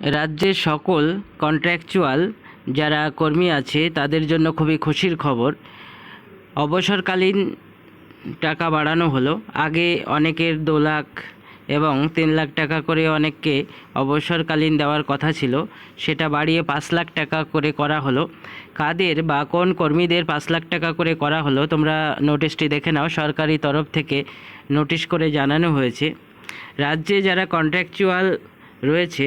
রাজ্যের সকল কন্ট্রাকচুয়াল যারা কর্মী আছে তাদের জন্য খুবই খুশির খবর। অবসরকালীন টাকা বাড়ানো হলো। আগে অনেকের 2 লাখ এবং 3 লাখ টাকা করে অনেককে অবসরকালীন দেওয়ার কথা ছিল, সেটা বাড়িয়ে 5 লাখ টাকা করে করা হলো। কাদের বা কোন কর্মীদের 5 লাখ টাকা করে করা হলো তোমরা নোটিশটি দেখে নাও। সরকারি তরফ থেকে নোটিশ করে জানানো হয়েছে, রাজ্যে যারা কন্ট্রাকচুয়াল রয়েছে,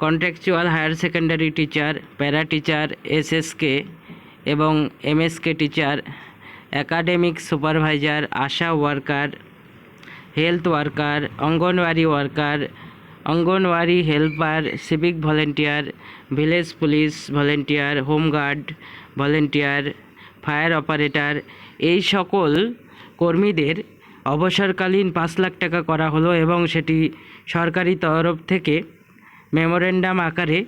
contractual higher secondary teacher, para teacher, SSK এবং MSK teacher, academic supervisor, ASHA worker, health worker, anganwadi worker, anganwadi helper, civic volunteer, village police volunteer, home guard volunteer, fire operator, এই সকল কর্মীদের অবসরকালীন 5 লাখ টাকা করা হলো এবং সেটি সরকারি তরফ থেকে মেমোরেন্ডাম আকারে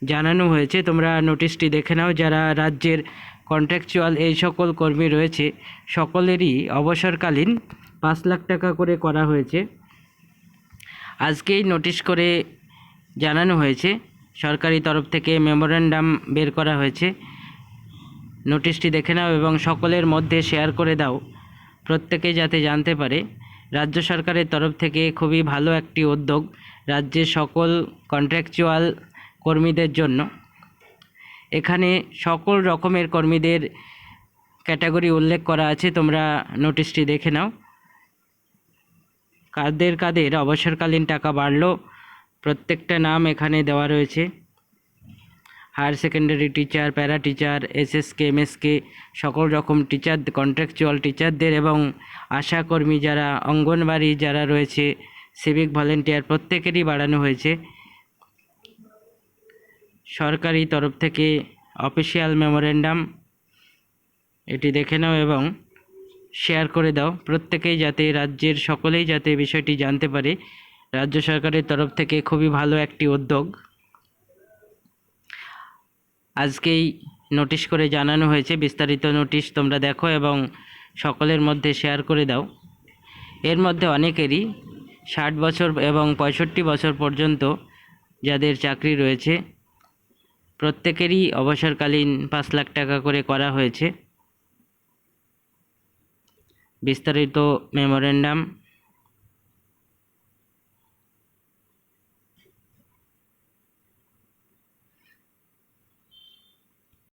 জানানো হয়েছে। তোমরা নোটিশটি দেখে নাও। যারা রাজ্যের কন্ট্রাকচুয়াল এই সকল কর্মী রয়েছে সকলেরই অবসরকালীন 5 লাখ টাকা করে করা হয়েছে। আজকেই নোটিশ করে জানানো হয়েছে, সরকারি তরফ থেকে মেমোরেন্ডাম বের করা হয়েছে। নোটিশটি দেখে নাও এবং সকলের মধ্যে শেয়ার করে দাও, প্রত্যেকে যাতে জানতে পারে। রাজ্য সরকারের তরফ থেকে খুবই ভালো একটি উদ্যোগ রাজ্যের সকল কন্ট্রাকচুয়াল কর্মীদের জন্য। এখানে সকল রকমের কর্মীদের ক্যাটাগরি উল্লেখ করা আছে, তোমরা নোটিশটি দেখে নাও। কাদের কাদের অবসরকালীন টাকা বাড়লো প্রত্যেকটা নাম এখানে দেওয়া রয়েছে। Higher secondary teacher, para teacher, SSK, MSK, সকল রকম টিচার, কন্ট্রাকচুয়াল টিচারদের এবং আশাকর্মী যারা, অঙ্গনওয়াড়ি যারা রয়েছে, সিভিক ভলেন্টিয়ার, প্রত্যেকেরই বাড়ানো হয়েছে। সরকারি তরফ থেকে অফিসিয়াল মেমোরেন্ডাম, এটি দেখে নাও এবং শেয়ার করে দাও, প্রত্যেকেই যাতে, রাজ্যের সকলেই যাতে বিষয়টি জানতে পারে। রাজ্য সরকারের তরফ থেকে খুবই ভালো একটি উদ্যোগ আজকেই নোটিশ করে জানানো হয়েছে। বিস্তারিত নোটিশ তোমরা দেখো এবং সকলের মধ্যে শেয়ার করে দাও। এর মধ্যে অনেকেরই 60 বছর এবং 65 বছর পর্যন্ত যাদের চাকরি রয়েছে প্রত্যেকেরই অবসরকালীন 5 লাখ টাকা করে করা হয়েছে। বিস্তারিত মেমোরেন্ডাম